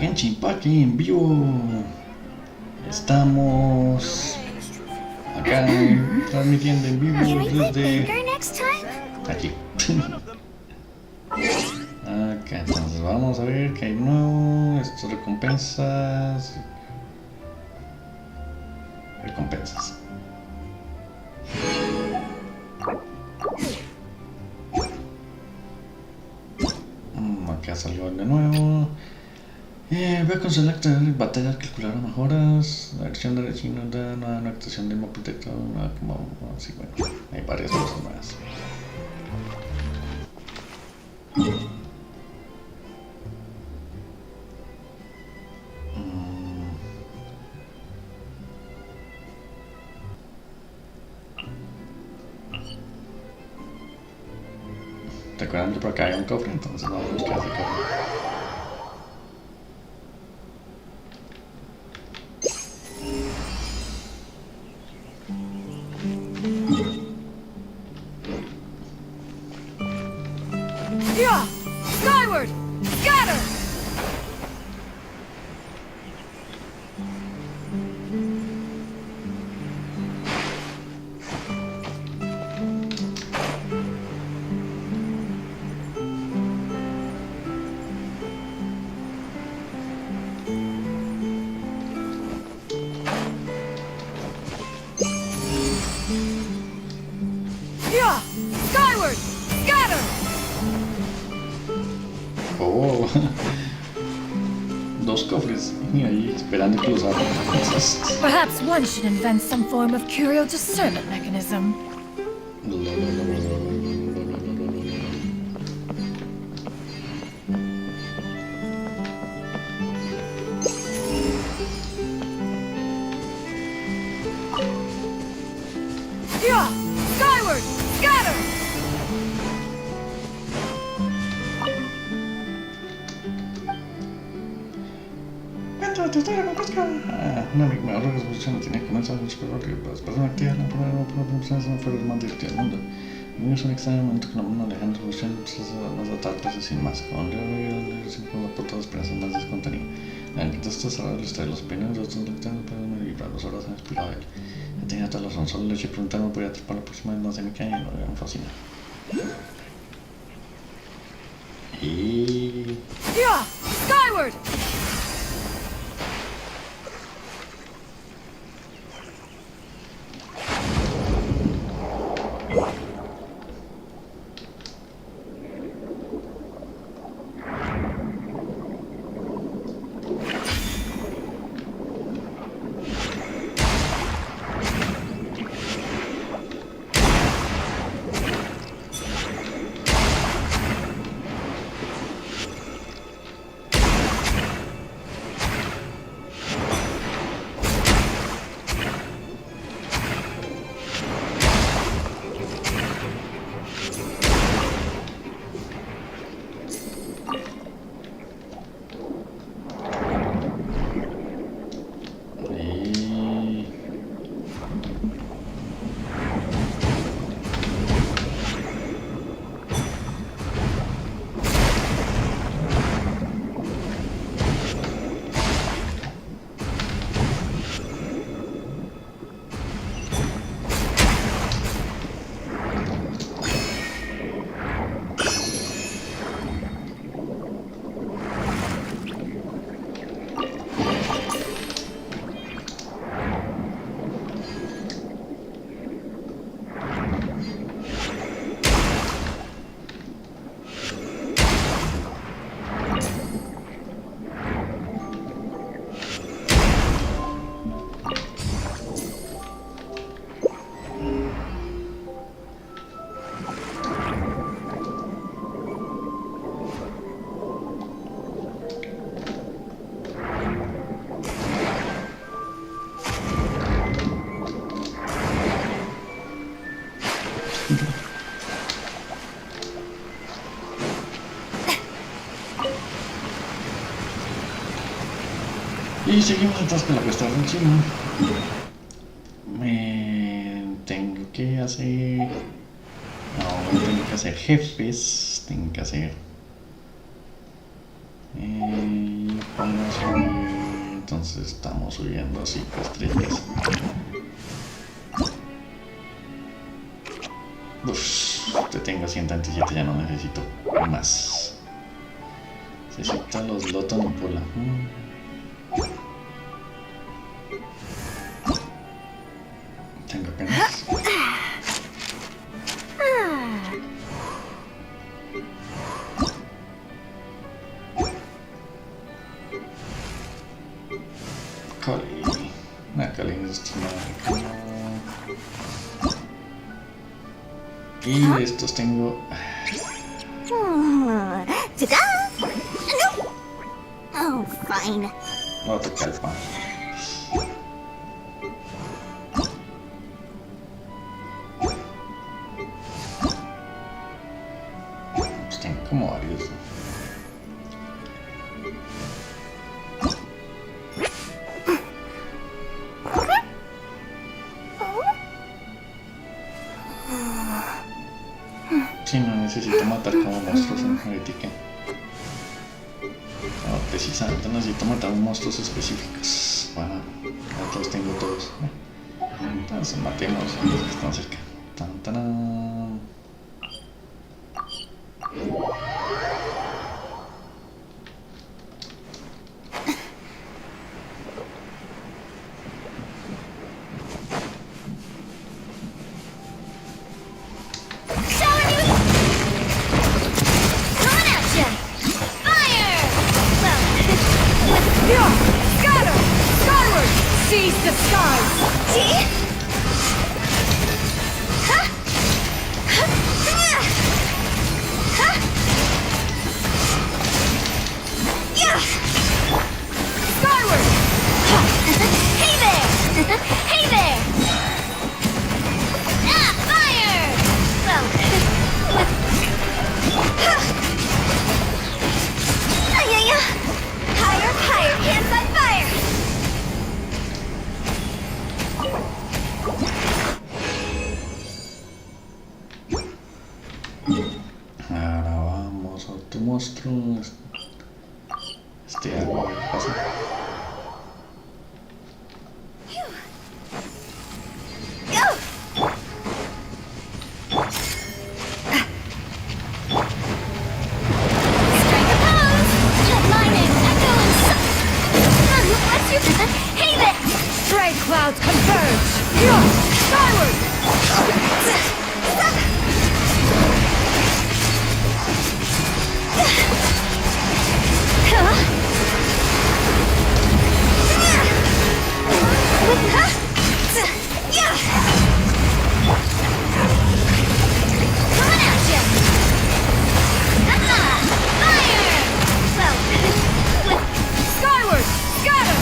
Genshin en vivo. Estamos acá transmitiendo en vivo desde aquí. Acá, entonces vamos a ver qué hay nuevo. Estas recompensas. Acá salió de nuevo. Voy a considerar batallas, calcular mejoras. La versión de vecino da una actualización del mapa de todo. Como así, bueno, hay varias cosas más. Recuerdan que por acá hay un cofre, entonces vamos a buscar ese cofre. Skyward! Scatter! Skyward! Scatter! Oh, dos cofres y ahí esperando que los abran. Perhaps one should invent some form of curio discernment mechanism. Skyward! Scatter! Una mejor resolución tiene que comenzar a superar que las personas activas no pueden ser las más divertidas del mundo. Es un extraño momento que no dejan resolución más ataques sin más. Cuando yo siempre por todas las esperanzas más descontenido. La enquista está cerrada, les trae los opiniones de otros lectores para me librar los horas han inspirado a él. Ya tenía toda la razón, solo le eché preguntarme voy a atrapar la próxima vez más de mi calle y me fascina. Y... Skyward! Y seguimos entonces con la cuesta del chino. Tengo que hacer... No, tengo que hacer jefes. Tengo que hacer... pongo podemos subir. Entonces estamos subiendo 5 estrellas. Uff, te tengo 127, ya no necesito más. Necesito los lotos en pola. Tengo apenas. Cali. Cali no es nada. Y de estos tengo. Ta-da! No! Oh, fine. No te calma. Pues tengo como varios. Sí, no necesito matar como monstruos en Heretic. No, precisamente necesito matar monstruos específicos. Bueno, ya los tengo todos. Entonces matemos a los que están cerca. Tan, tan. Seize the skies! See? Skyward! Hey there! Hey there! Ah, fire! Well, higher, higher, hands on fire! Ahora vamos a otro monstruo. Este agua, ¿qué pasa? Stray clouds converge! Skyward! Skyward! Scatter!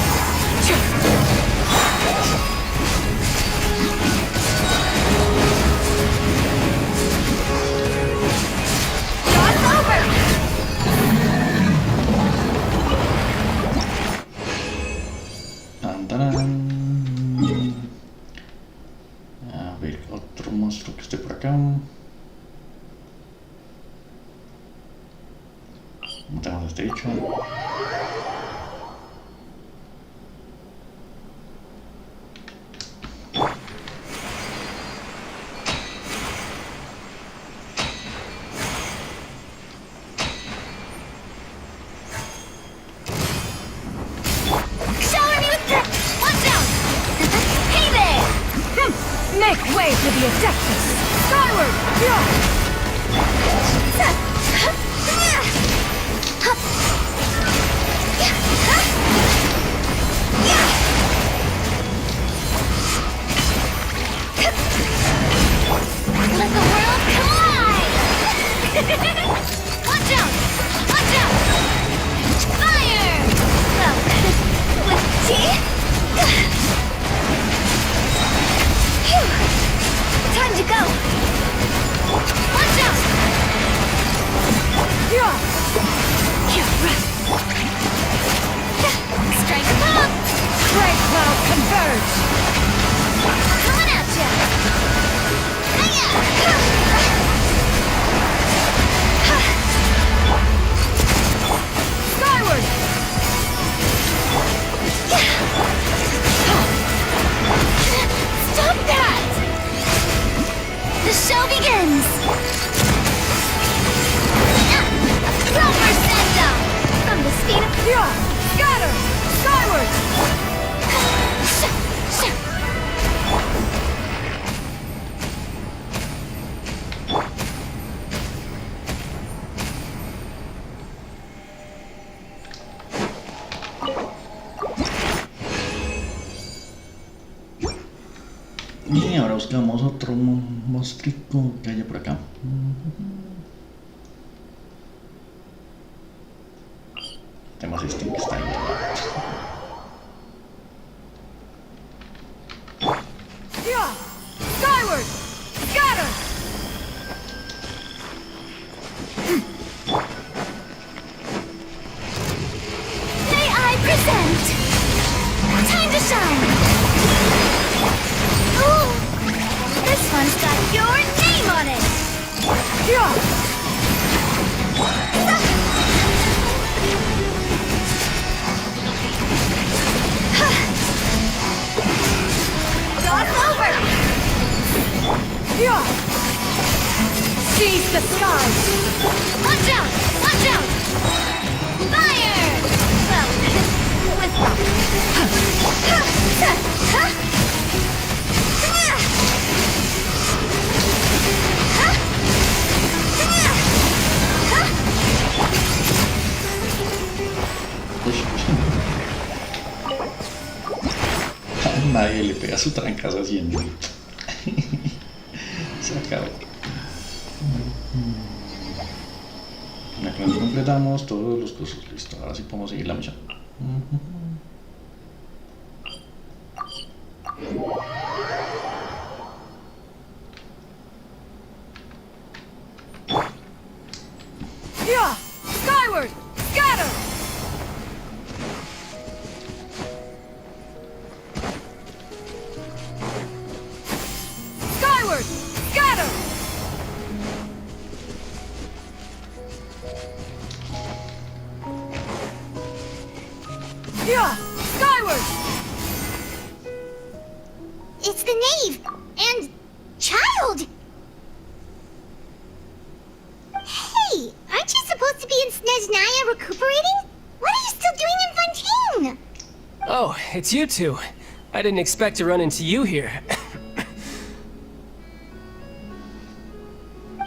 Shot's over! Tan, tarán. A ver, otro monstruo que esté por acá. Matamos a este bicho. Make way for the Adeptus! Skyward! Let the world collide! Watch out! Watch out! Fire! Well, with tea? Phew! Time to go! Watch out! Yeah! Stop that! The show begins! Proper send-up! From the speed of... Yeah! Scatter! Skyward! Y ahora buscamos otro monstruo que haya por acá. Tenemos este que está ahí. Yeah! Skyward! Scatter! May I present? Time to shine! Ooh! This one's got your name on it! Yeah! It's over! Yeah! Seize the skies! Watch out! Watch out! Fire! Well, with... Nadie le pega su trancazo haciendo. Se acabó. Una vez completamos todos los cursos, listo. Ahora sí podemos seguir la misión. Yeah! Skyward! Scatter! Skyward! Scatter! Yeah! Skyward! It's the knave! And... child! Hey! Aren't you supposed to be in Snezhnaya recuperating? What are you still doing in Fontaine? Oh, it's you two. I didn't expect to run into you here.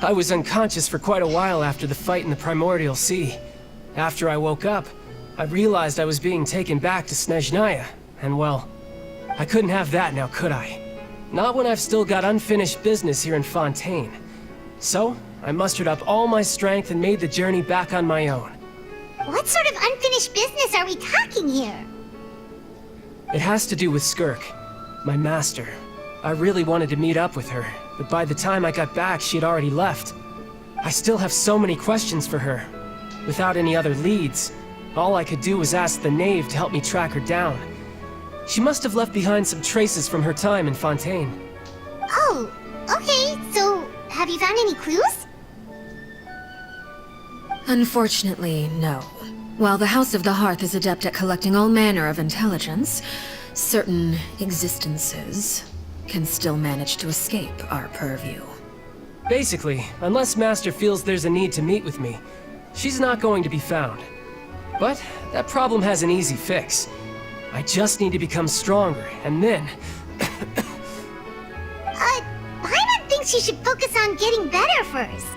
I was unconscious for quite a while after the fight in the Primordial Sea. After I woke up, I realized I was being taken back to Snezhnaya, and well, I couldn't have that now, could I? Not when I've still got unfinished business here in Fontaine. So, I mustered up all my strength and made the journey back on my own. What sort of unfinished business are we talking here? It has to do with Skirk, my master. I really wanted to meet up with her, but by the time I got back, she had already left. I still have so many questions for her. Without any other leads, all I could do was ask the knave to help me track her down. She must have left behind some traces from her time in Fontaine. Oh, okay, so have you found any clues? Unfortunately, no. While the House of the Hearth is adept at collecting all manner of intelligence, certain existences can still manage to escape our purview. Basically, unless Master feels there's a need to meet with me, she's not going to be found. But that problem has an easy fix. I just need to become stronger, and then... Paimon thinks you should focus on getting better first.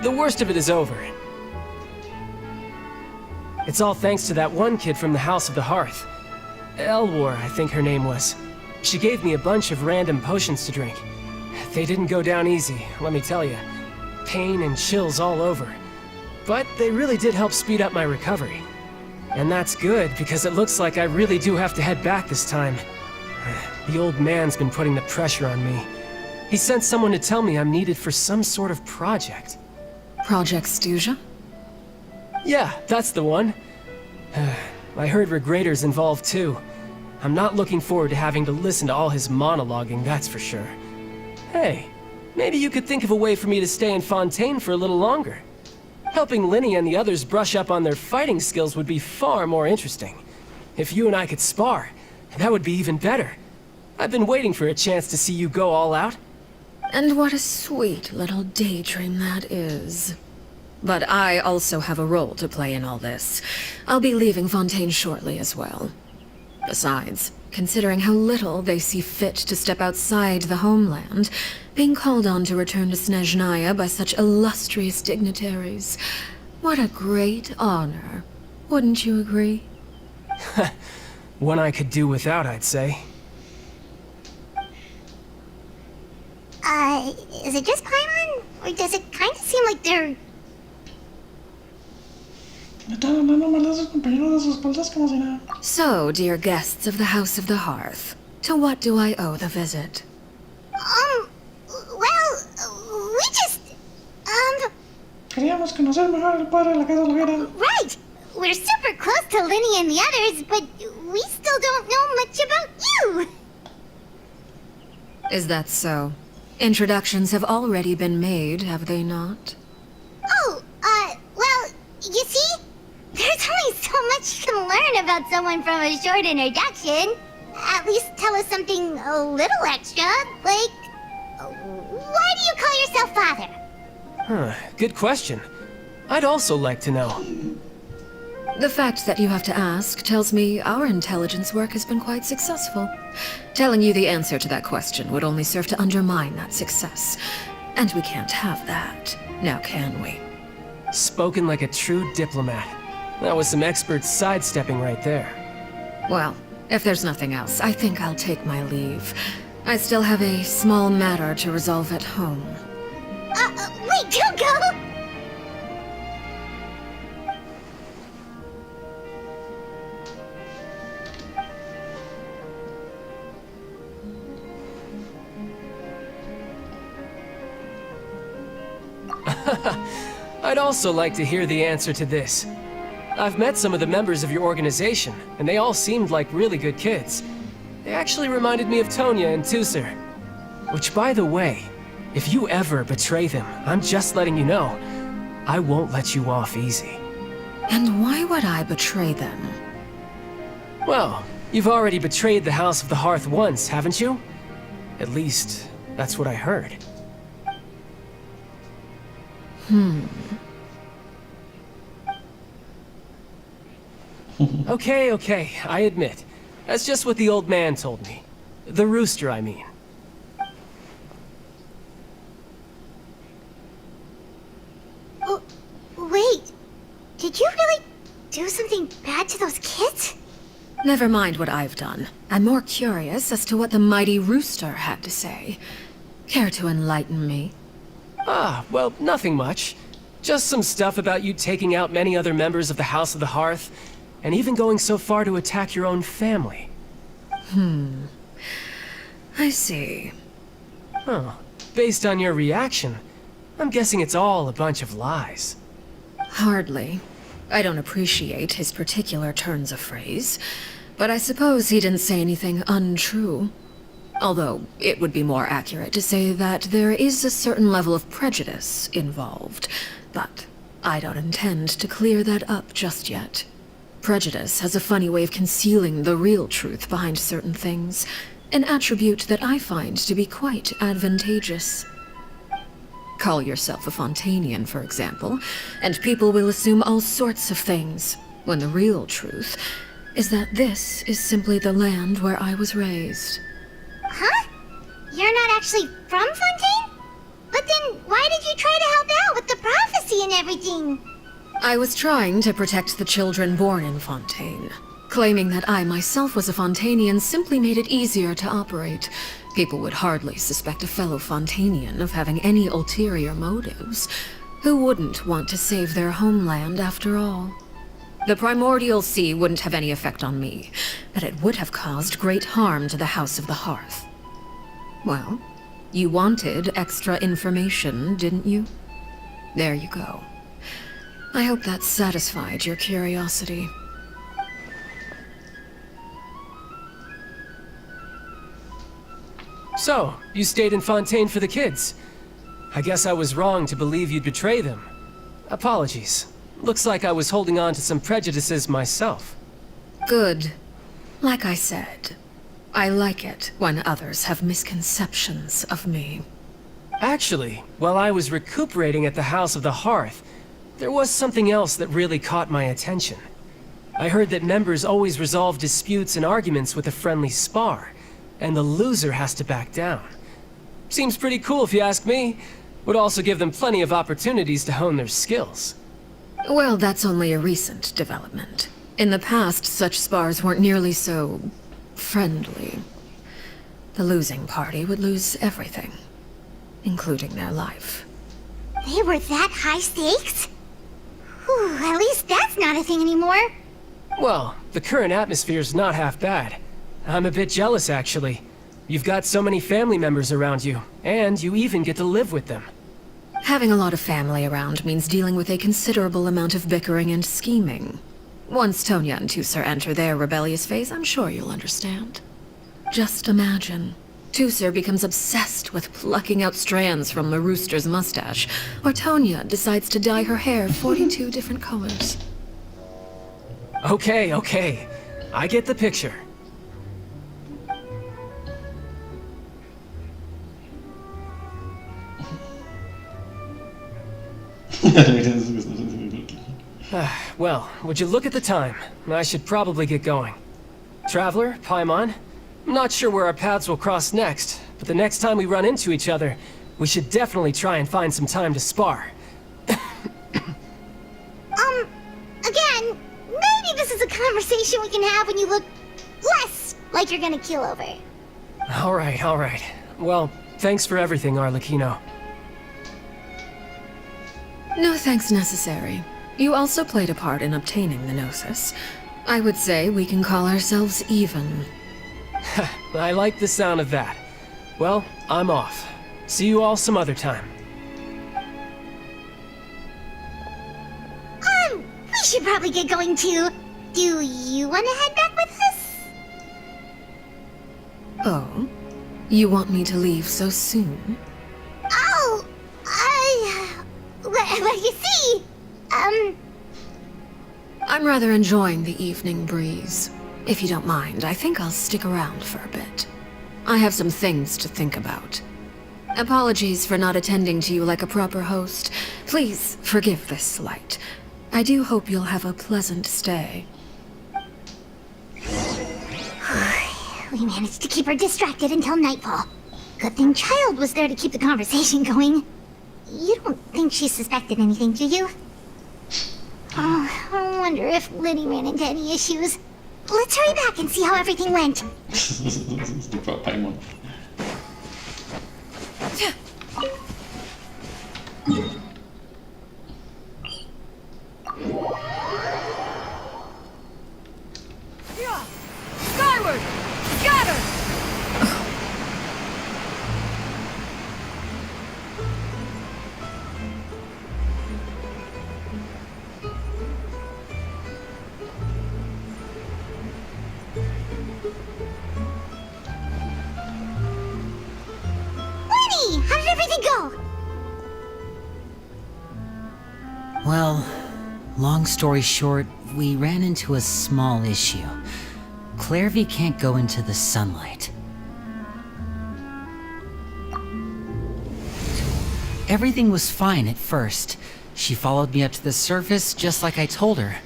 The worst of it is over. It's all thanks to that one kid from the House of the Hearth. Elwar, I think her name was. She gave me a bunch of random potions to drink. They didn't go down easy, let me tell you. Pain and chills all over. But they really did help speed up my recovery. And that's good, because it looks like I really do have to head back this time. The old man's been putting the pressure on me. He sent someone to tell me I'm needed for some sort of project. Project Stuja? Yeah, that's the one. I heard Regrader's involved too. I'm not looking forward to having to listen to all his monologuing, that's for sure. Hey, maybe you could think of a way for me to stay in Fontaine for a little longer. Helping Linny and the others brush up on their fighting skills would be far more interesting. If you and I could spar, that would be even better. I've been waiting for a chance to see you go all out. And what a sweet little daydream that is. But I also have a role to play in all this. I'll be leaving Fontaine shortly as well. Besides, considering how little they see fit to step outside the homeland, being called on to return to Snezhnaya by such illustrious dignitaries, what a great honor. Wouldn't you agree? One I could do without, I'd say. Is it just Paimon? Or does it kind of seem like they're... So, dear guests of the House of the Hearth, to what do I owe the visit? Well, we just... Queríamos conocer mejor el padre de la casa de la hoguera. Right! We're super close to Linny and the others, but we still don't know much about you! Is that so? Introductions have already been made, have they not? Oh, well, you see? There's only so much you can learn about someone from a short introduction. At least tell us something a little extra, like... Why do you call yourself father? Huh, good question. I'd also like to know. The fact that you have to ask tells me our intelligence work has been quite successful. Telling you the answer to that question would only serve to undermine that success. And we can't have that, now can we? Spoken like a true diplomat. That was some expert sidestepping right there. Well, if there's nothing else, I think I'll take my leave. I still have a small matter to resolve at home. Wait, don't go! I'd also like to hear the answer to this. I've met some of the members of your organization, and they all seemed like really good kids. They actually reminded me of Tonya and Tusser. Which, by the way, if you ever betray them, I'm just letting you know, I won't let you off easy. And why would I betray them? Well, you've already betrayed the House of the Hearth once, haven't you? At least, that's what I heard. Okay, I admit. That's just what the old man told me. The rooster, I mean. Oh, wait. Did you really do something bad to those kids? Never mind what I've done. I'm more curious as to what the mighty rooster had to say. Care to enlighten me? Ah, well, nothing much. Just some stuff about you taking out many other members of the House of the Hearth, and even going so far to attack your own family. I see. Huh. Based on your reaction, I'm guessing it's all a bunch of lies. Hardly. I don't appreciate his particular turns of phrase, but I suppose he didn't say anything untrue. Although, it would be more accurate to say that there is a certain level of prejudice involved, but I don't intend to clear that up just yet. Prejudice has a funny way of concealing the real truth behind certain things, an attribute that I find to be quite advantageous. Call yourself a Fontainian, for example, and people will assume all sorts of things, when the real truth is that this is simply the land where I was raised. Huh? You're not actually from Fontaine? But then why did you try to help out with the prophecy and everything? I was trying to protect the children born in Fontaine. Claiming that I myself was a Fontainian simply made it easier to operate. People would hardly suspect a fellow Fontainian of having any ulterior motives. Who wouldn't want to save their homeland after all? The primordial sea wouldn't have any effect on me, but it would have caused great harm to the House of the Hearth. Well, you wanted extra information, didn't you? There you go. I hope that satisfied your curiosity. So, you stayed in Fontaine for the kids. I guess I was wrong to believe you'd betray them. Apologies. Looks like I was holding on to some prejudices myself. Good. Like I said, I like it when others have misconceptions of me. Actually, while I was recuperating at the House of the Hearth, there was something else that really caught my attention. I heard that members always resolve disputes and arguments with a friendly spar, and the loser has to back down. Seems pretty cool if you ask me. Would also give them plenty of opportunities to hone their skills. Well, that's only a recent development. In the past, such spars weren't nearly so friendly. The losing party would lose everything, including their life. They were that high stakes? Whew, at least that's not a thing anymore. Well, the current atmosphere's not half bad. I'm a bit jealous, actually. You've got so many family members around you, and you even get to live with them. Having a lot of family around means dealing with a considerable amount of bickering and scheming. Once Tonya and Tusser enter their rebellious phase, I'm sure you'll understand. Just imagine. Tusser becomes obsessed with plucking out strands from the rooster's mustache, or Tonya decides to dye her hair 42 different colors. Okay. I get the picture. Well, would you look at the time? I should probably get going. Traveler, Paimon, I'm not sure where our paths will cross next, but the next time we run into each other, we should definitely try and find some time to spar. Again, maybe this is a conversation we can have when you look less like you're gonna keel over. Alright. Well, thanks for everything, Arlecchino. No thanks necessary. You also played a part in obtaining the Gnosis. I would say we can call ourselves even. I like the sound of that. Well, I'm off. See you all some other time. We should probably get going too. Do you want to head back with us? Oh? You want me to leave so soon? Oh, well, you see, I'm rather enjoying the evening breeze. If you don't mind, I think I'll stick around for a bit. I have some things to think about. Apologies for not attending to you like a proper host. Please forgive this slight. I do hope you'll have a pleasant stay. We managed to keep her distracted until nightfall. Good thing Child was there to keep the conversation going. You don't think she suspected anything, do you? Oh, I wonder if Liddy ran into any issues. Let's hurry back and see how everything went. Super Paimon. Skyward! Scatter! Lenny, how did everything go? Well, long story short, we ran into a small issue. Clairvy can't go into the sunlight. Everything was fine at first. She followed me up to the surface just like I told her.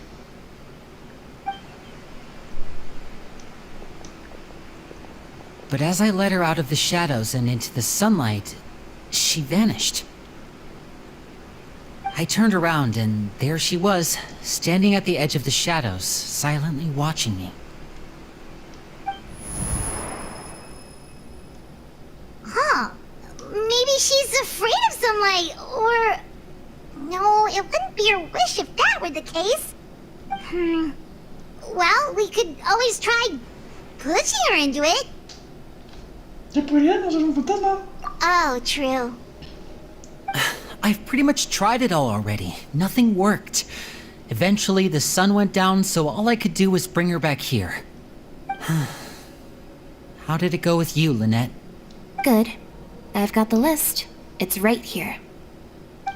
But as I led her out of the shadows and into the sunlight, she vanished. I turned around and there she was, standing at the edge of the shadows, silently watching me. Huh. Maybe she's afraid of sunlight, or... No, it wouldn't be her wish if that were the case. Well, we could always try pushing her into it. Ya podría no ser un fantasma. Oh, true. I've pretty much tried it all already. Nothing worked. Eventually, the sun went down, so all I could do was bring her back here. How did it go with you, Lynette? Good. I've got the list. It's right here.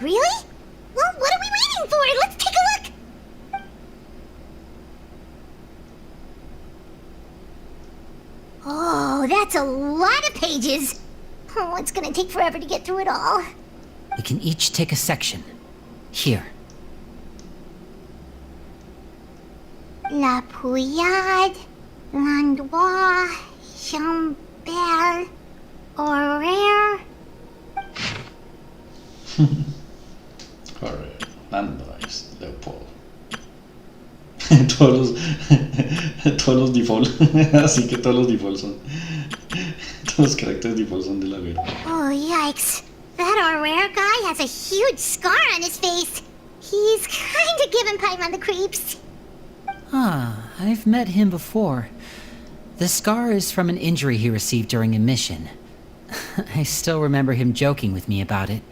Really? Well, what are we waiting for? Let's take a look! Whoa, that's a lot of pages. Oh, it's gonna take forever to get through it all. We can each take a section. Here. La Pouillade, L'Endroit, Chambert, Horaire. Corre, Landreis, Leopold. todos los default. Así que todos los default son. Todos los caracteres default son de la hoguera. Oh, yikes. That Horaire guy has a huge scar on his face. He's kinda giving Paimon the creeps. Ah, I've met him before. The scar is from an injury he received during a mission. I still remember him joking with me about it.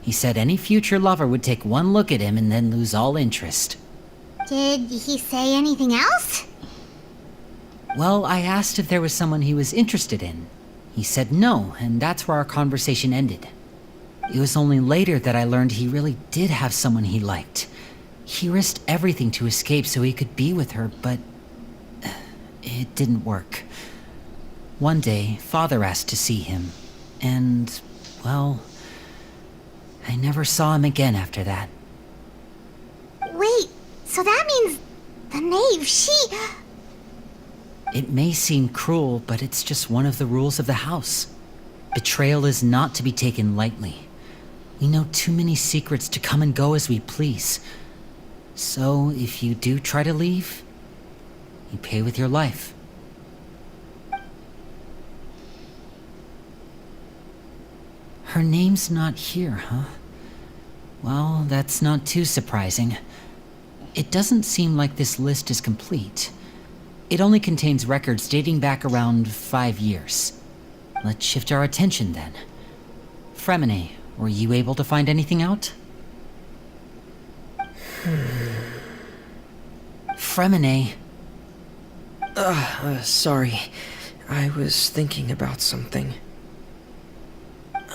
He said any future lover would take one look at him and then lose all interest. Did he say anything else? Well, I asked if there was someone he was interested in. He said no, and that's where our conversation ended. It was only later that I learned he really did have someone he liked. He risked everything to escape so he could be with her, but it didn't work. One day, Father asked to see him, and, well, I never saw him again after that. Wait, so that means the knave, It may seem cruel, but it's just one of the rules of the house. Betrayal is not to be taken lightly. We know too many secrets to come and go as we please. So, if you do try to leave, you pay with your life. Her name's not here, huh? Well, that's not too surprising. It doesn't seem like this list is complete. It only contains records dating back around 5 years. Let's shift our attention then. Fremine, were you able to find anything out? Fremine. Sorry. I was thinking about something.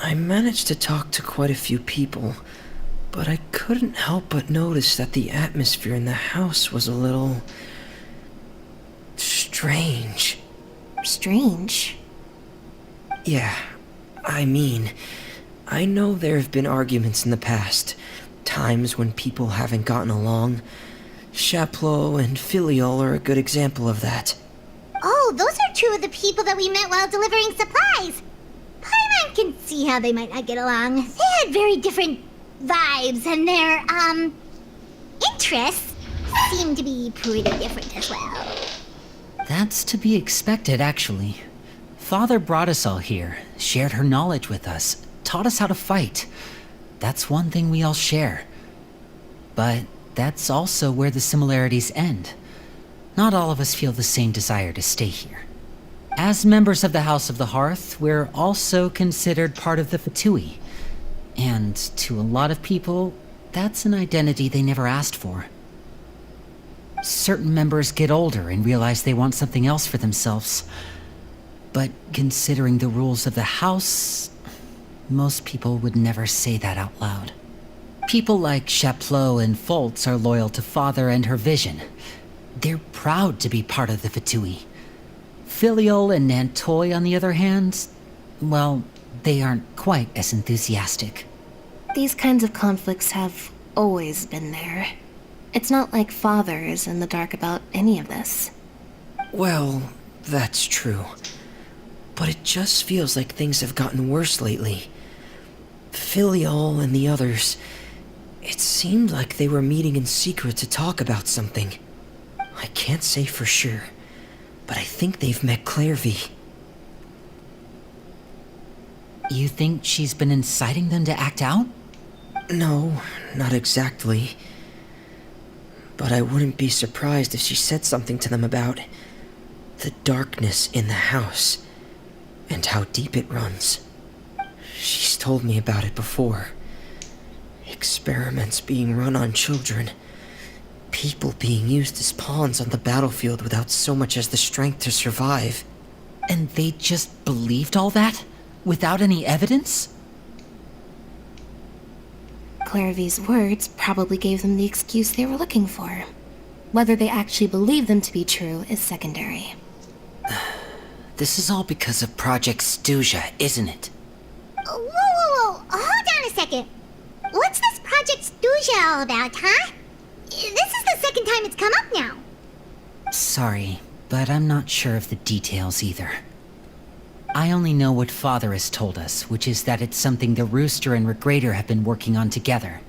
I managed to talk to quite a few people, but I couldn't help but notice that the atmosphere in the house was a little... strange. Strange. Yeah, I mean, I know there have been arguments in the past, times when people haven't gotten along. Chaplot and Filiol are a good example of that. Oh, those are two of the people that we met while delivering supplies. Paimon can see how they might not get along. They had very different vibes, and their, interests seem to be pretty different as well. That's to be expected, actually. Father brought us all here, shared her knowledge with us, taught us how to fight. That's one thing we all share. But that's also where the similarities end. Not all of us feel the same desire to stay here. As members of the House of the Hearth, we're also considered part of the Fatui. And to a lot of people, that's an identity they never asked for. Certain members get older and realize they want something else for themselves. But considering the rules of the house, most people would never say that out loud. People like Chaplot and Foltz are loyal to Father and her vision. They're proud to be part of the Fatui. Filiol and Nantoy, on the other hand, well, they aren't quite as enthusiastic. These kinds of conflicts have always been there. It's not like Father is in the dark about any of this. Well, that's true. But it just feels like things have gotten worse lately. Filiol and the others, it seemed like they were meeting in secret to talk about something. I can't say for sure, but I think they've met Clairvy. You think she's been inciting them to act out? No, not exactly. But I wouldn't be surprised if she said something to them about the darkness in the house and how deep it runs. She's told me about it before. Experiments being run on children. People being used as pawns on the battlefield without so much as the strength to survive. And they just believed all that? Without any evidence? Clairvy's words probably gave them the excuse they were looking for. Whether they actually believe them to be true is secondary. This is all because of Project Stuja, isn't it? Whoa. Hold on a second. What's this Project Stuja all about, huh? This is the second time it's come up now. Sorry, but I'm not sure of the details either. I only know what Father has told us, which is that it's something the Rooster and Regrader have been working on together.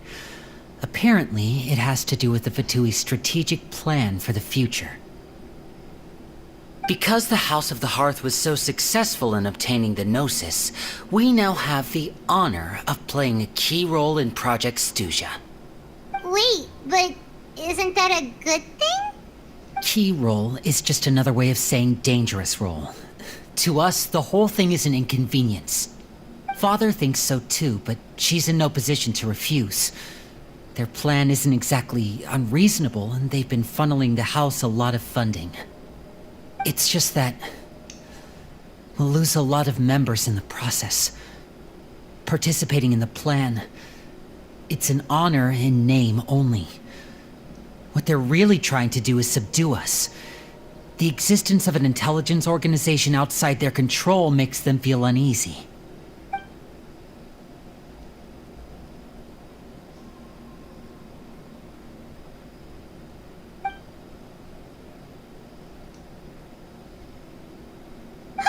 Apparently, it has to do with the Fatui's strategic plan for the future. Because the House of the Hearth was so successful in obtaining the Gnosis, we now have the honor of playing a key role in Project Stuja. Wait, but isn't that a good thing? Key role is just another way of saying dangerous role. To us, the whole thing is an inconvenience. Father thinks so too, but she's in no position to refuse. Their plan isn't exactly unreasonable, and they've been funneling the house a lot of funding. It's just that we'll lose a lot of members in the process. Participating in the plan, it's an honor in name only. What they're really trying to do is subdue us. The existence of an intelligence organization outside their control makes them feel uneasy.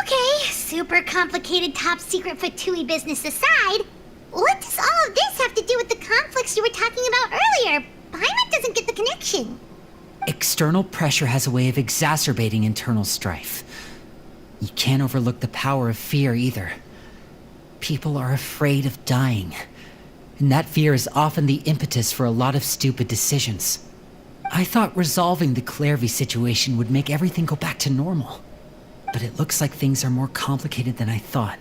Okay, super complicated top secret Fatui business aside, what does all of this have to do with the conflicts you were talking about earlier? Paimon doesn't get the connection. External pressure has a way of exacerbating internal strife. You can't overlook the power of fear either. People are afraid of dying, and that fear is often the impetus for a lot of stupid decisions. I thought resolving the Clairvy situation would make everything go back to normal, but it looks like things are more complicated than I thought.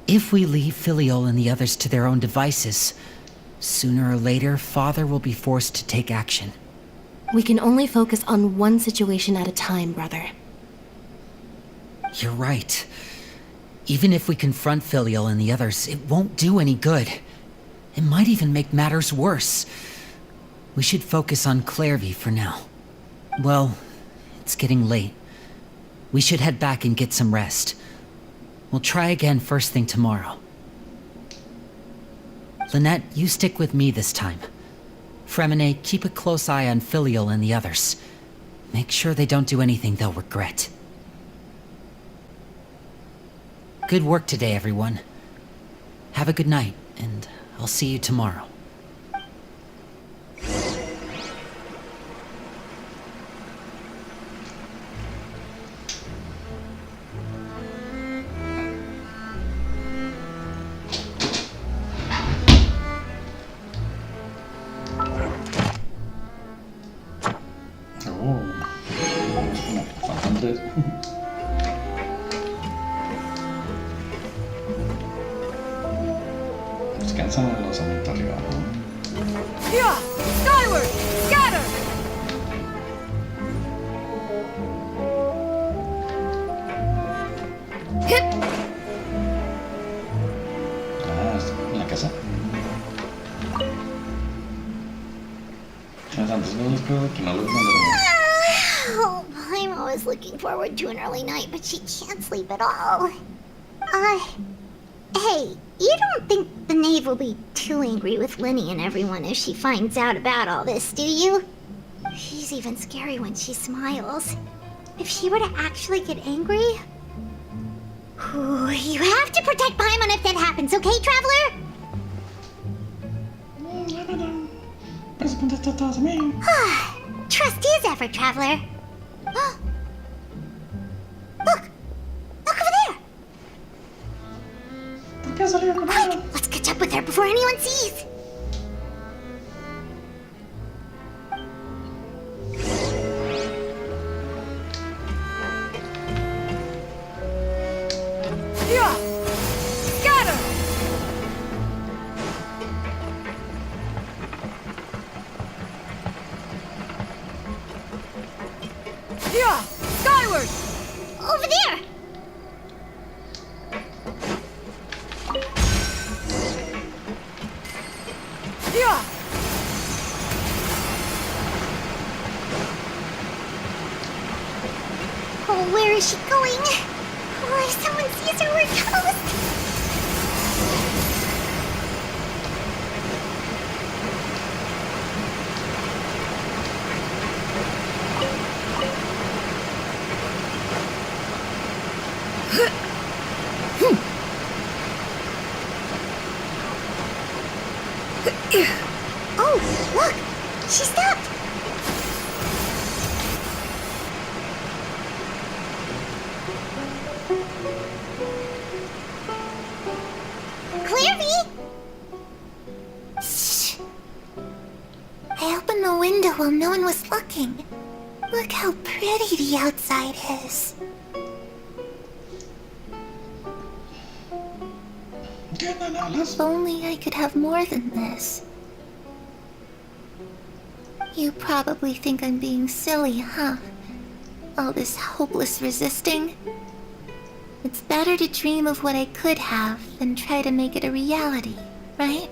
If we leave Filiol and the others to their own devices, sooner or later, Father will be forced to take action. We can only focus on one situation at a time, brother. You're right. Even if we confront Filial and the others, it won't do any good. It might even make matters worse. We should focus on Clairvy for now. Well, it's getting late. We should head back and get some rest. We'll try again first thing tomorrow. Lynette, you stick with me this time. Fremine, keep a close eye on Filial and the others. Make sure they don't do anything they'll regret. Good work today, everyone. Have a good night, and I'll see you tomorrow. Descansan los aumentos arriba. Yeah! Skyward! Scatter! Hit! En la casa. Antes no les creo que no los mandaron. Oh, I'm always looking forward to an early night, but she can't sleep at all. Hey, you don't think the knave will be too angry with Linny and everyone if she finds out about all this, do you? She's even scary when she smiles. If she were to actually get angry... Ooh, you have to protect Paimon if that happens, okay, Traveler? Puedes contestar todo a mí. Trust is effort, Traveler. Look! Look over there! ¿Por qué salió con Quick! Let's catch up with her before anyone sees! Yeah! Scatter! Yeah! Skyward! Over there! Yeah! Oh, where is she going? Oh, if someone sees her, we're toast! Oh, look! She stopped! Clairvy! Shh! I opened the window while no one was looking. Look how pretty the outside is. If only I could have more than this. You probably think I'm being silly, huh? All this hopeless resisting? It's better to dream of what I could have than try to make it a reality, right?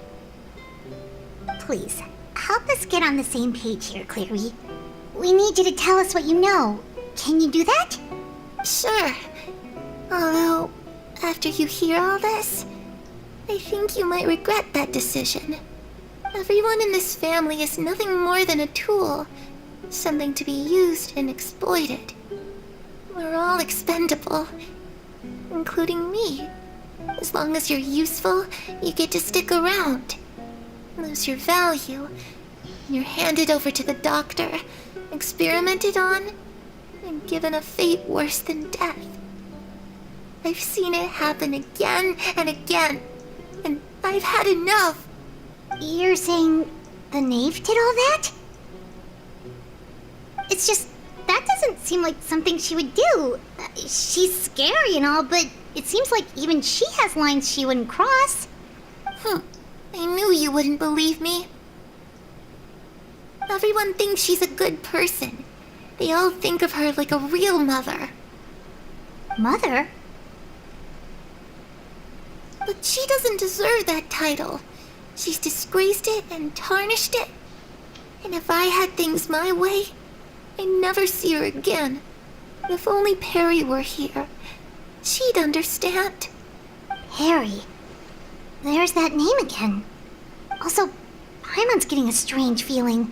Please, help us get on the same page here, Clary. We need you to tell us what you know. Can you do that? Sure. Although, after you hear all this, I think you might regret that decision. Everyone in this family is nothing more than a tool. Something to be used and exploited. We're all expendable. Including me. As long as you're useful, you get to stick around. Lose your value. You're handed over to the doctor, experimented on, and given a fate worse than death. I've seen it happen again and again, and I've had enough. You're saying the knave did all that? It's just, that doesn't seem like something she would do. She's scary and all, but it seems like even she has lines she wouldn't cross. I knew you wouldn't believe me. Everyone thinks she's a good person. They all think of her like a real mother. Mother? But she doesn't deserve that title. She's disgraced it and tarnished it. And if I had things my way, I'd never see her again. If only Perry were here, she'd understand. Perry? There's that name again. Also, Paimon's getting a strange feeling.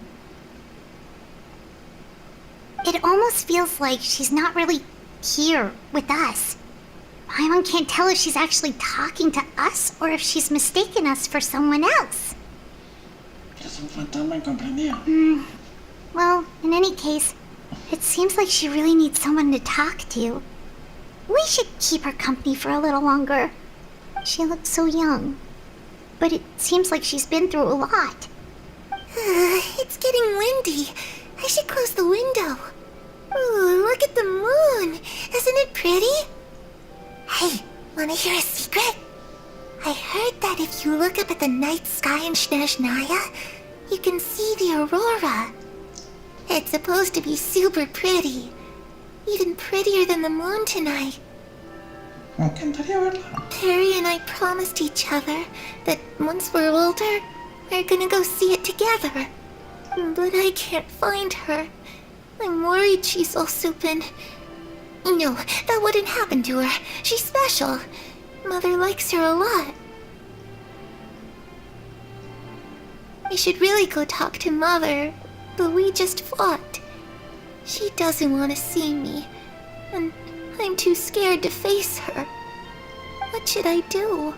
It almost feels like she's not really here with us. Paimon can't tell if she's actually talking to us or if she's mistaken us for someone else. Es un fantasma incomprendido. Well, in any case, it seems like she really needs someone to talk to. We should keep her company for a little longer. She looks so young. But it seems like she's been through a lot. It's getting windy. I should close the window. Ooh, look at the moon. Isn't it pretty? Hey, wanna hear a secret? I heard that if you look up at the night sky in Snezhnaya, you can see the aurora. It's supposed to be super pretty. Even prettier than the moon tonight. Me encantaría verla. Perry and I promised each other that once we're older, we're gonna go see it together. But I can't find her. I'm worried she's all soupin. No, that wouldn't happen to her. She's special. Mother likes her a lot. I should really go talk to Mother, but we just fought. She doesn't want to see me, and I'm too scared to face her. What should I do?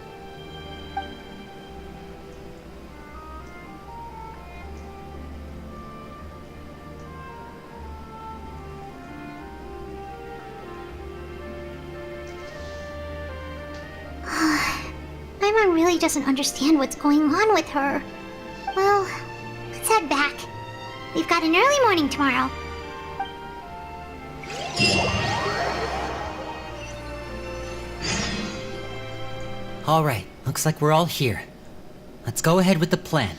Paimon really doesn't understand what's going on with her. Well, let's head back. We've got an early morning tomorrow. All right, looks like we're all here. Let's go ahead with the plan.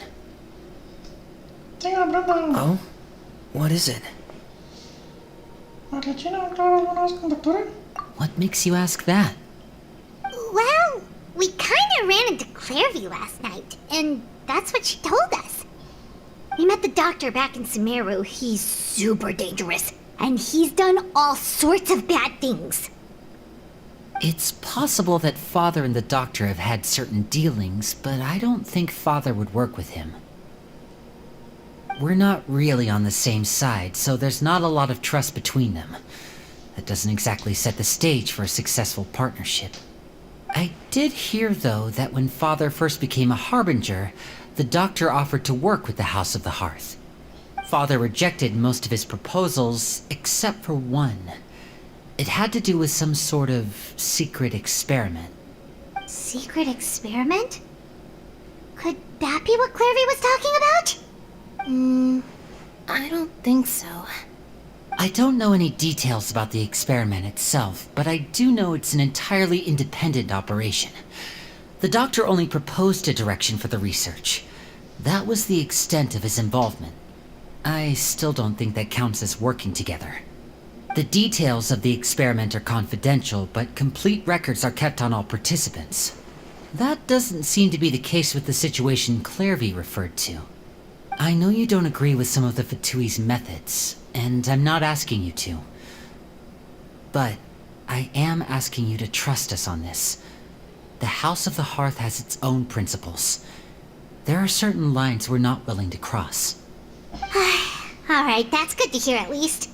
Tengo una pregunta. Oh? What is it? ¿La China grabó alguna vez con Doctora? What makes you ask that? Well, we kinda ran into Clairvy last night, and that's what she told us. We met the doctor back in Sumeru. He's super dangerous. And he's done all sorts of bad things. It's possible that Father and the Doctor have had certain dealings, but I don't think Father would work with him. We're not really on the same side, so there's not a lot of trust between them. That doesn't exactly set the stage for a successful partnership. I did hear, though, that when Father first became a Harbinger, the Doctor offered to work with the House of the Hearth. Father rejected most of his proposals, except for one. It had to do with some sort of secret experiment. Secret experiment? Could that be what Clairvy was talking about? I don't think so. I don't know any details about the experiment itself, but I do know it's an entirely independent operation. The Doctor only proposed a direction for the research. That was the extent of his involvement. I still don't think that counts as working together. The details of the experiment are confidential, but complete records are kept on all participants. That doesn't seem to be the case with the situation Clairvy referred to. I know you don't agree with some of the Fatui's methods, and I'm not asking you to. But I am asking you to trust us on this. The House of the Hearth has its own principles. There are certain lines we're not willing to cross. Alright, that's good to hear at least.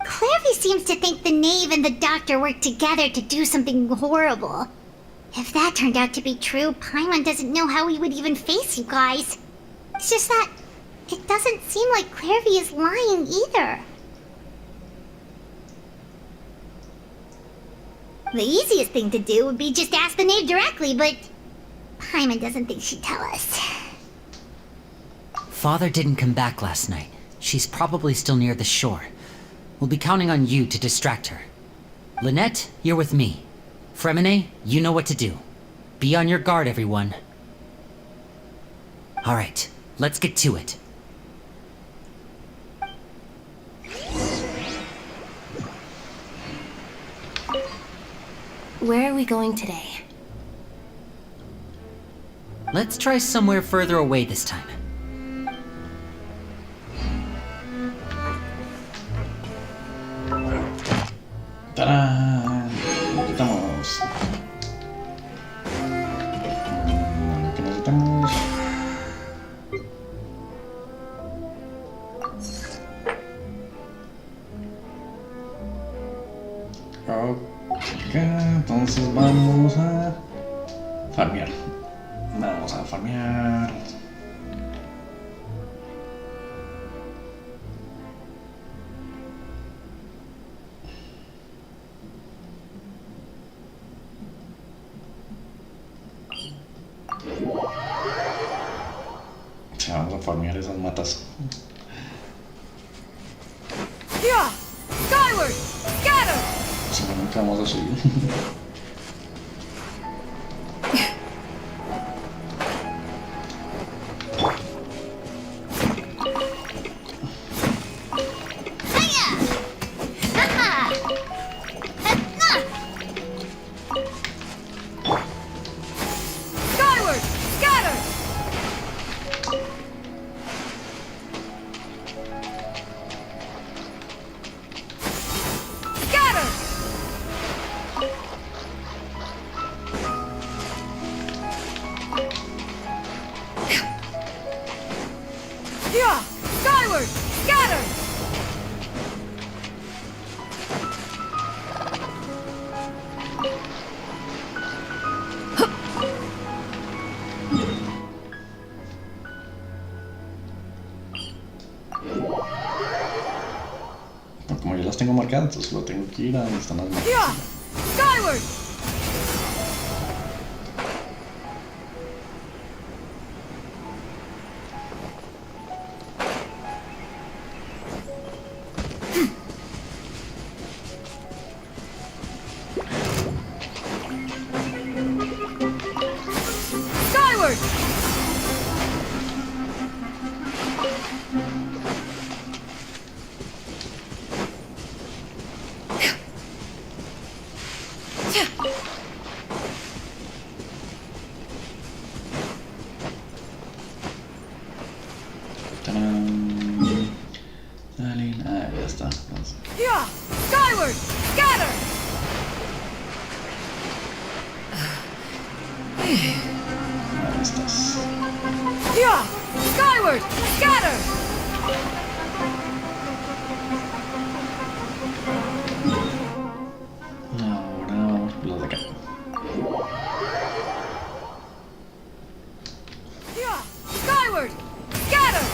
Clairvy seems to think the Knave and the Doctor worked together to do something horrible. If that turned out to be true, Paimon doesn't know how he would even face you guys. It's just that it doesn't seem like Clairvy is lying either. The easiest thing to do would be just ask the Knave directly, but Paimon doesn't think she'd tell us. Father didn't come back last night. She's probably still near the shore. We'll be counting on you to distract her. Lynette, you're with me. Fremine, you know what to do. Be on your guard, everyone. Alright, let's get to it. Where are we going today? Let's try somewhere further away this time. ¡Tarán! Necesitamos. ¿Qué necesitamos? Ok, entonces vamos a farmear. Vamos a farmear. Vamos a farmear esas matas. Yeah! Skyward! Scatter! Simplemente vamos a subir. Skyward! Scatter! Scatter! Yeah! Skyward! Scatter! Pero como yo las tengo marcadas, entonces lo tengo que ir a donde están las matas. Yeah! Skyward! Skyward! Skyward! Scatter! Ahí estás. Yeah! Skyward! Scatter! Ahora vamos por los de acá. Yeah! Skyward! Scatter!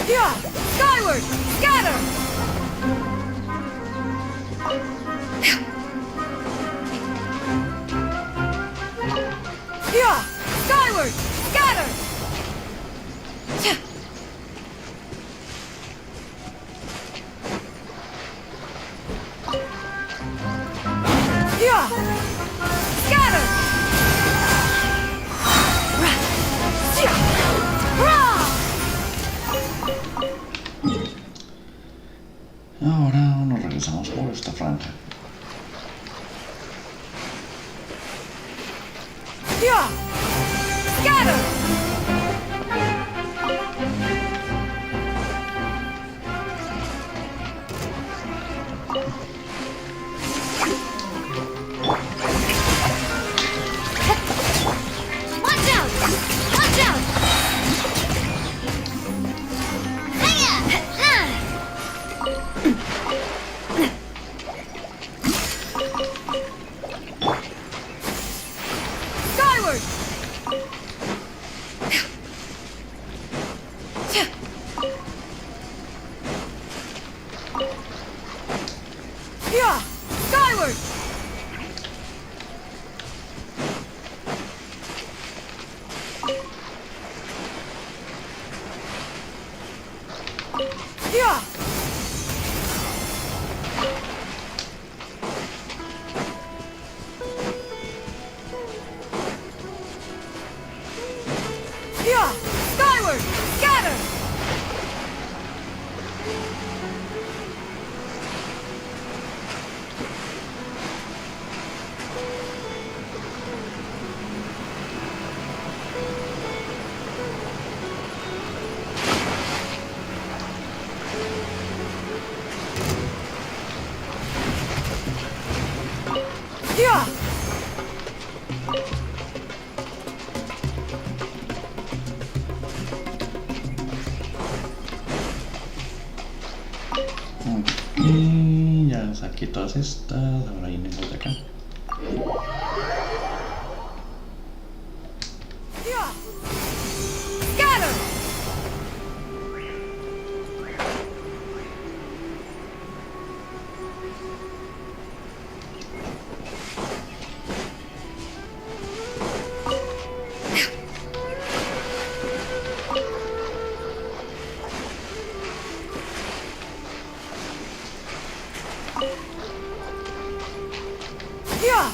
Yeah! Skyward! Scatter! Yeah! Skyward! Scatter! Yeah! Scatter! Ahora nos regresamos por esta franja. Yeah! Scatter! Watch out! Watch out! Hiya! Skyward! Yeah! Skyward! Yeah! Yeah! Skyward! Scatter! Yeah! Y ya saqué todas estas, ahora vienen los de acá. Yeah! Scatter! Yeah!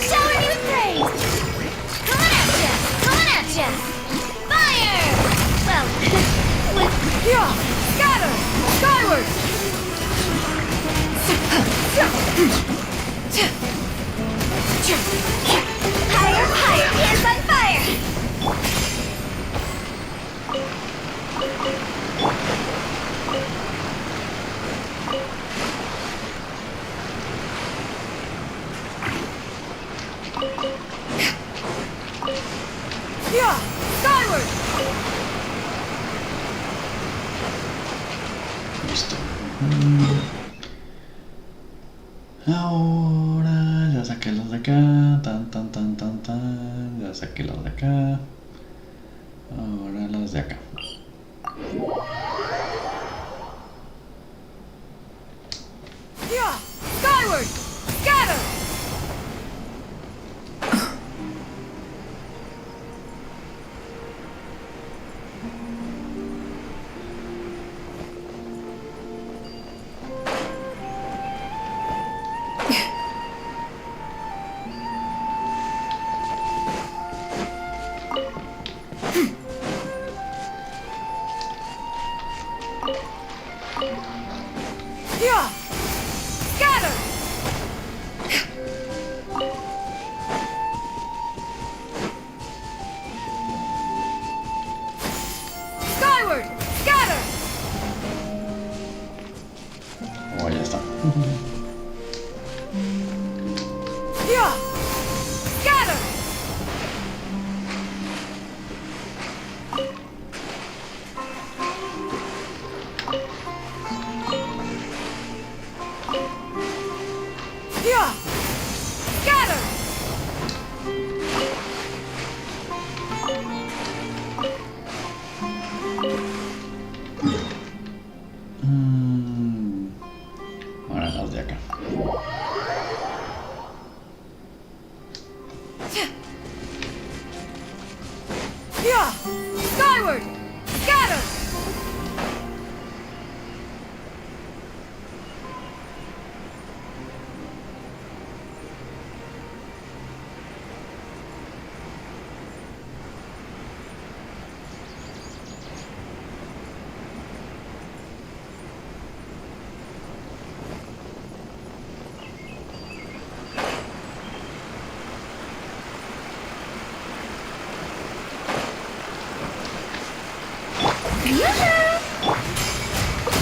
Shower me with praise! Coming at ya! Fire! Well, with Yeah! Scatter! Skyward! higher, higher, hands on fire! Yeah! Skyward! Listo. Ahora ya saqué los de acá. Ya saqué los de acá. Ahora los de acá. Yeah! Skyward! Scatter! Yeah! Skyward! Scatter!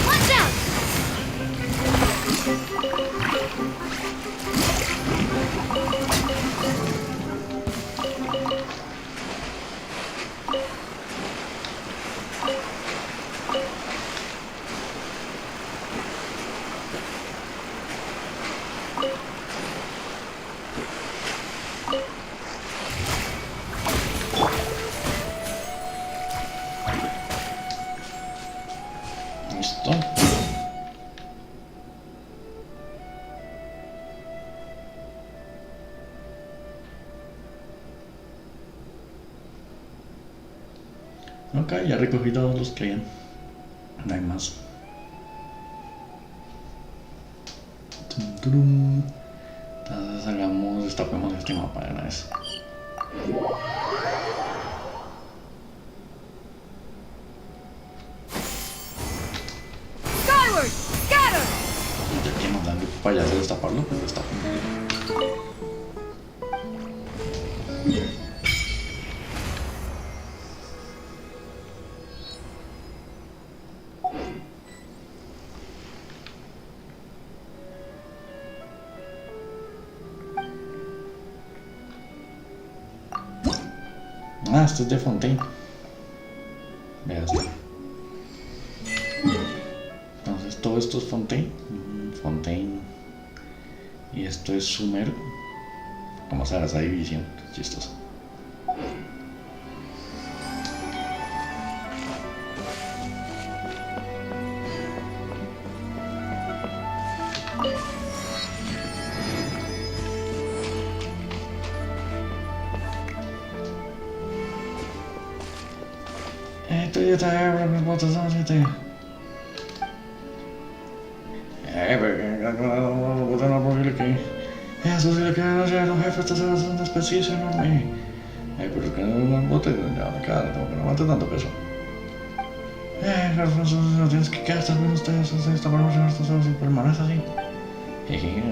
Watch out! Listo. Ok, ya recogí todos los que hay. No hay más. Tum, turum. Entonces hagamos, destapemos este mapa de una vez. Skyward! Scatter! Y ya que nos dan para allá de destaparlo, pues destapemos. Ah, esto es de Fontaine. Vea esto. Entonces todo esto es Fontaine. Fontaine. Y esto es Sumer. Vamos a ver esa división. Chistoso. Esto ya está, mis botas son 7. Pero no posible que es posible que no sea un jefe, esta es una especie enorme. Pero que no me bote, ya me queda, tengo que no mate tanto peso. No tienes que quedarte con ustedes, esta forma estos son supermanes así. Jeje,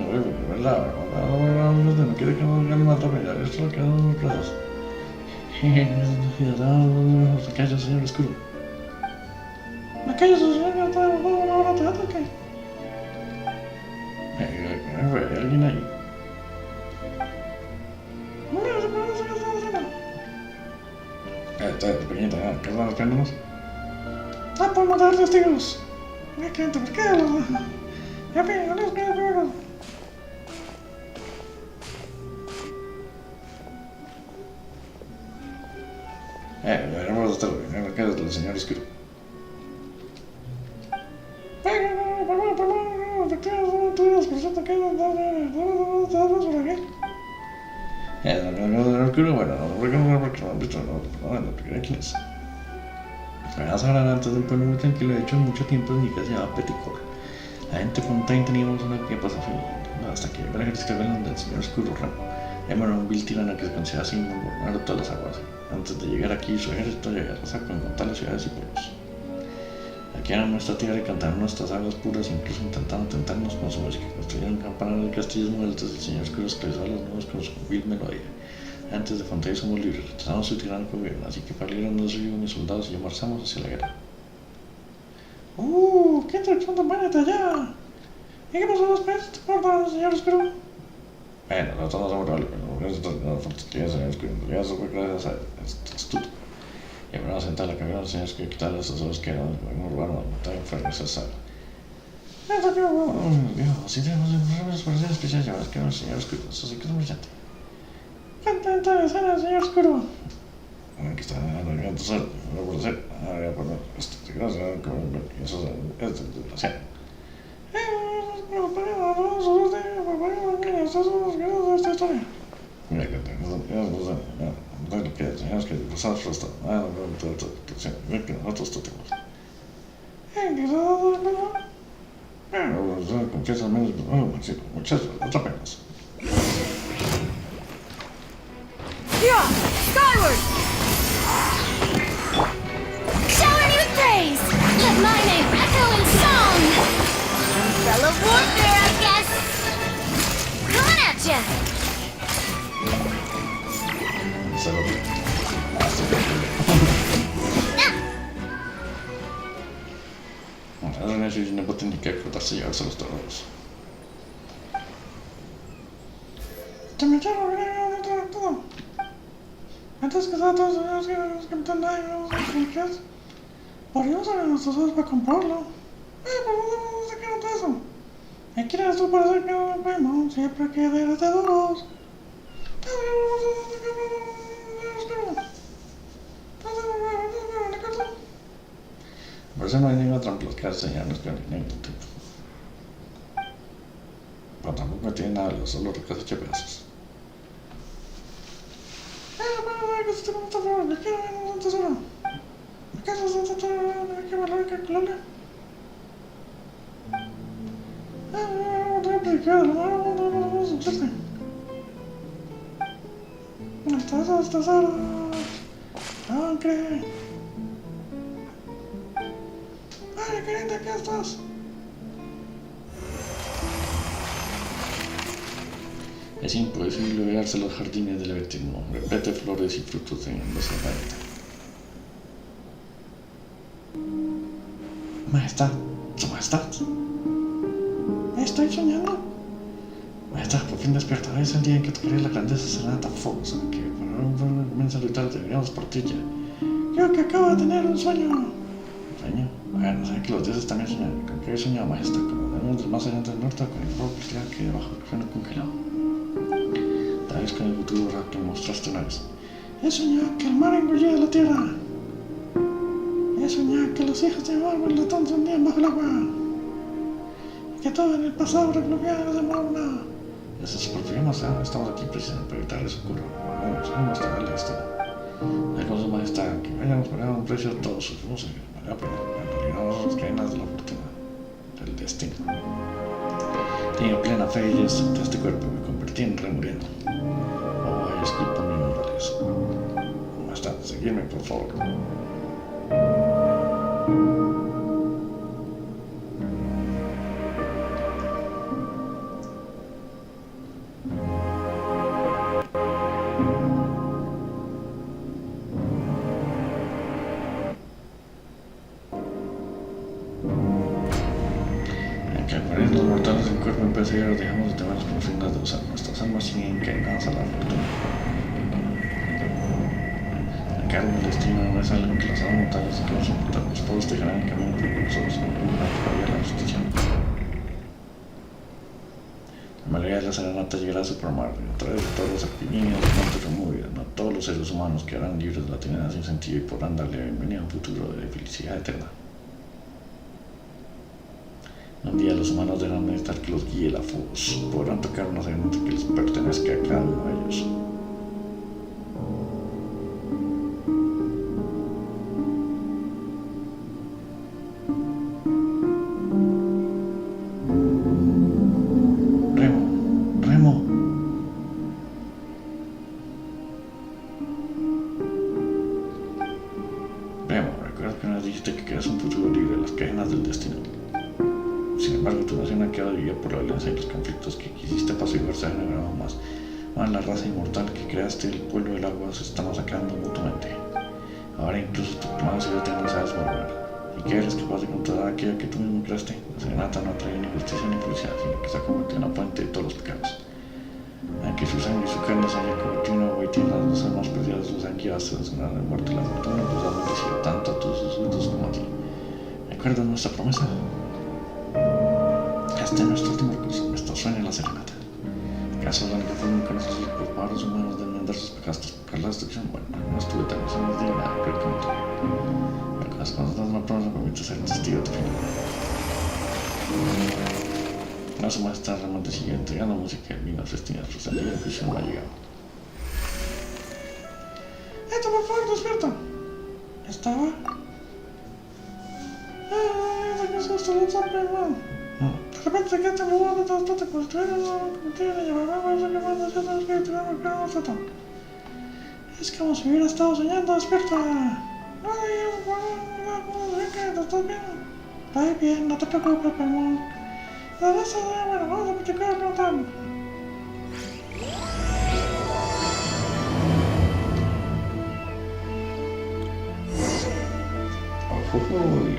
verdad, no quiere que nos gane matar, ya esto lo quedan muy presos. Se calla, señor oscuro. Me callo, señor, no está ahora te ataque. Hay alguien ahí. Está pequeñita, ¿qué están esperándonos? ¡Ah, por matar testigos! ¿Por qué? Ya pega, no es que pega. Veremos hasta lo que es el señor oscuro. Bueno, no porque no han visto, no, quién es. Más ahora antes de un pueblo muy tranquilo, de hecho en mucho tiempo ni que se llamaba Peticor. La gente Fontaine teníamos una que pasa hasta que llegó el ejército del señor oscuro Ramo. Llamaron un vil tirano que se considera así gobernar todas las aguas. Antes de llegar aquí, su ejército llegó a arrasar con tales ciudades y pueblos. Aquí era nuestra tierra y cantaron nuestras aguas puras, incluso intentaron tentarnos con su música. Construyeron campanario de castillos muertos, el señor oscuro esclavizó a los nuevos con su vil melodía. Antes de Fontaine somos libres, rechazamos su tiránico gobierno, así que para librarnos no soy mis soldados y yo marchamos hacia la guerra. ¡Qué interesante maneta allá! ¿Y qué pasó después? ¿Te acuerdas, señor oscuro? Bueno, nosotros no somos rivales, pero el señor oscuro, ya eso fue gracias a este astuto. Y me van a sentar la cabeza de los señores que quitar esas horas que eran un urbano, tan enfermos esa sala. Si tenemos problemas para ser especiales, ya ves que no es el señor oscuro, eso sí que es brillante. ¡Cuánta interesante el señor oscuro! Aquí está, no solo, no puedo hacer. Ya por esto, gracias, eso es desgraciado. Esta historia. Mira, que tenemos lo que señores que pasado frustrado. Toda protección. Ven que nosotros tratemos. Confianza al menos. Muchachos, atrápenos. Yeah! Skyward! Shower me with praise! Let my name echo in song! Umbrella warfare, I guess! Coming at ya! Se lo digo. Ahora no sé si no pueden ni que cortarse y llevarse los toros. Te metieron todo. Antes que nada, todos sabemos que los capitanes no se por Dios, a nuestros ojos para comprarlo. Por favor, no se quedan todo eso. ¿Qué quieres tú para hacer que no lo vemos? Siempre que debes de duros. Por eso no hay ninguna trampa que enseñarnos que no hay ningún tipo. Pero tampoco tiene nada de los solo ricos hecho pedazos. Que se te gusta favor, me quiero ver un tesoro. Me quiero ver un tesoro, hay que valor que calcularle. Voy a predicar, no es un chiste. Tesoros. Aunque. Ay, querida, ¿qué estás? Es imposible verse los jardines del Avertismo, repete flores y frutos en los planeta. Majestad, su majestad. Estoy soñando. Majestad, por fin despierta. Hoy es el día en que tocaré la grandeza serenata fogosa, que para un inmenso ritual deberíamos partir ya. Creo que acabo de tener un sueño. ¿Sueño? Bueno, sé que los dioses también soñan. ¿Con qué he soñado, majestad? Con los demonios del más allá del norte, con el fuego cristiano que hay debajo del freno congelado. Tal vez con el futuro rap que mostraste una vez. He soñado que el mar engullía la tierra. He soñado que los hijos de mi árbol latón se hundían bajo el agua. Y que todo en el pasado reflujaba de morna. Eso es por fin, estamos aquí precisamente para evitar eso ocurra. Vamos, vamos a darle esto. La cosa más está que hayamos pagado un precio a todos sus músicos. Vale la pena. En realidad, las cadenas de la fortuna, del destino. Tenía plena fe y eso de este cuerpo me convertí en rey muriendo. Oh, ay, disculpa mi naturaleza. ¿Cómo está? Seguidme, por favor. Que al morir los mortales del cuerpo imperecedero dejamos de tener las profundas de usar nuestras almas siguen encadenadas a la fortuna. El cargo del destino no es algo que las almas mortales que nos soportan. Los pueblos dejarán el camino por nosotros con una todavía la justicia. La mayoría de la serenata llegará a su programa a través de todas las actividades de montes removidas. No todos los seres humanos quedarán libres de la tiranía sin sentido y podrán darle bienvenida a un futuro de felicidad eterna. Un día los humanos dejarán de necesitar que los guíe la Fus. Podrán tocar una serenata que les pertenezca a cada uno de ellos. Remo. Remo, recuerda que nos dijiste que querías un futuro libre de las cadenas del destino. Sin embargo, tu nación ha quedado dividida por la violencia y los conflictos que quisiste apaciguar se han agravado más. La raza inmortal que creaste, el pueblo del agua, se está masacrando mutuamente. Ahora incluso tu primera ciudad ya no sabes volver. ¿Y qué eres capaz de controlar aquello que tú mismo creaste? La serenata no trae ni justicia ni felicidad, sino que se ha convertido en la fuente de todos los pecados. Aunque su sangre y su carne se hayan convertido en agua y tierra, las dos almas preciadas los han guiado hasta la zona de muerte y la fortuna, pues ha bendecido tanto a todos sus súbditos como a ti. ¿Recuerdas nuestra promesa? Este es nuestro último recurso, nuestro sueño en la serenata. ¿Acaso la única forma que nuestros culpables humanos de enmendar sus pecados es provocar la destrucción? Bueno, no estuve tan emocionado de nada, creo que no. Pero las cosas no me permite ser testigo de tu final. No se más tarde, realmente sigue entregando música y vino a festinas, pues el día de juicio no ha llegado. quieto, por favor, despierta. ¿Estaba? Esa que susto, no sabe, hermano. De repente se queda embobado mientras trata de construir una mentira y llevará a ver que manda haciendo los que tenemos que hacer. Es como si hubiera estado soñando, despierta. Ay, ¿estás bien? Estoy bien, no te preocupes, hermano. Bueno, vamos a platicar pronto.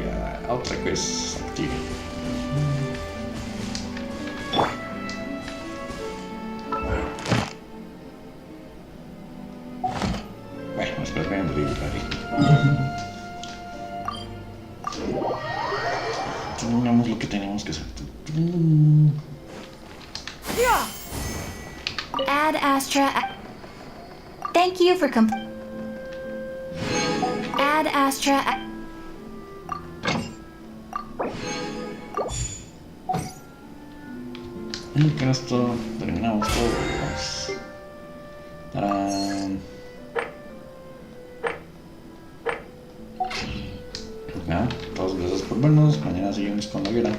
Ya, otra cosa activa. Bueno, espero que hayan leído ahí. Terminamos lo que teníamos que hacer. Ad Astra. Thank you for Ad Astra. Y con esto terminamos todos. ¡Tarán! Nada, todos gracias por vernos. Mañana seguimos con la hoguera.